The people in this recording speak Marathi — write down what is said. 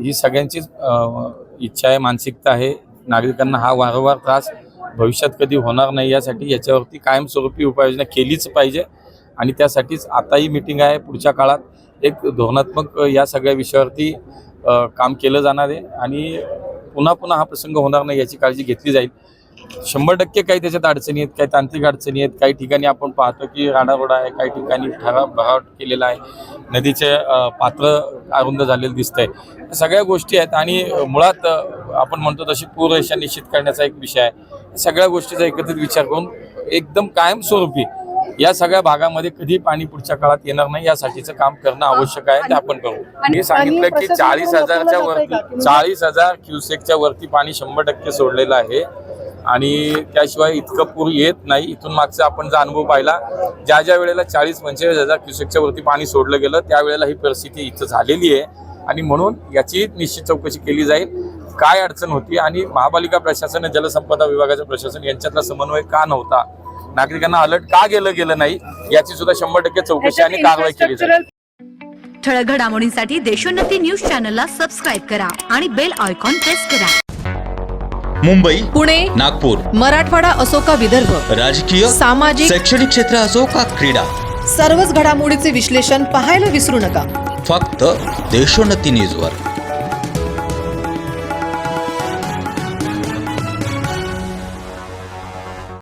ही सगळ्यांचीच इच्छा आहे, मानसिकता आहे. नागरिकांना हा वारंवार त्रास भविष्यात कधी होणार नाही यासाठी याच्यावरती कायमस्वरूपी उपाययोजना केलीच पाहिजे आणि त्यासाठीच आताही मीटिंग आहे. पुढच्या काळात एक धोरणात्मक या सगळ्या विषयावरती काम केलं जाणार आहे आणि पुन्हा पुन्हा हा प्रसंग होणार नाही याची काळजी घेतली जाईल. 100% काही त्याच्यात अडचणी आहेत, काही तांत्रिक अडचणी आहेत. काही ठिकाणी आपण पाहतो की राडारोडा आहे, काही ठिकाणी भराव केलेला आहे, नदीचे पात्र अरुंद झालेलं दिसतंय. सगळ्या गोष्टी आहेत आणि मुळात आपण म्हणतो तशी पूररेषा निश्चित करण्याचा एक विषय आहे. सगळ्या गोष्टीचा एकत्रित विचार करून एकदम कायमस्वरूपी या सगळ्या भागामध्ये कधी पाणी पुढच्या काळात येणार नाही यासाठीचं काम करणं आवश्यक आहे. ते आपण करू. मी सांगितलं की 40,000च्या वरती 40,000 क्युसेकच्या वरती पाणी 100% सोडलेलं आहे आणि त्याशिवाय इतकं पूर येत नाही. इथून मागचा आपण जो अनुभव पाहिला, ज्या ज्या वेळेला 40-45,000 क्युसेकच्या वरती पाणी सोडलं गेलं त्यावेळेला ही परिस्थिती इथं झालेली आहे आणि म्हणून याची निश्चित चौकशी केली जाईल. काय अडचण होती आणि महापालिका प्रशासन, जलसंपदा विभागाचं प्रशासन यांच्यातला समन्वय का नव्हता, नागरिकांना अलर्ट का गेलं नाही याची सुद्धा 100% चौकशी आणि कारवाई केली जाईल. ठळक घडामोडींसाठी देशोन्नती न्यूज चॅनलला सबस्क्राईब करा आणि बेल आयकॉन प्रेस करा. मुंबई, पुणे, नागपूर, मराठवाडा असो का विदर्भ, राजकीय, सामाजिक, शैक्षणिक क्षेत्र असो का क्रीडा, सर्वच घडामोडीचे विश्लेषण पाहायला विसरू नका. फक्त देशोन्नती न्यूजवर.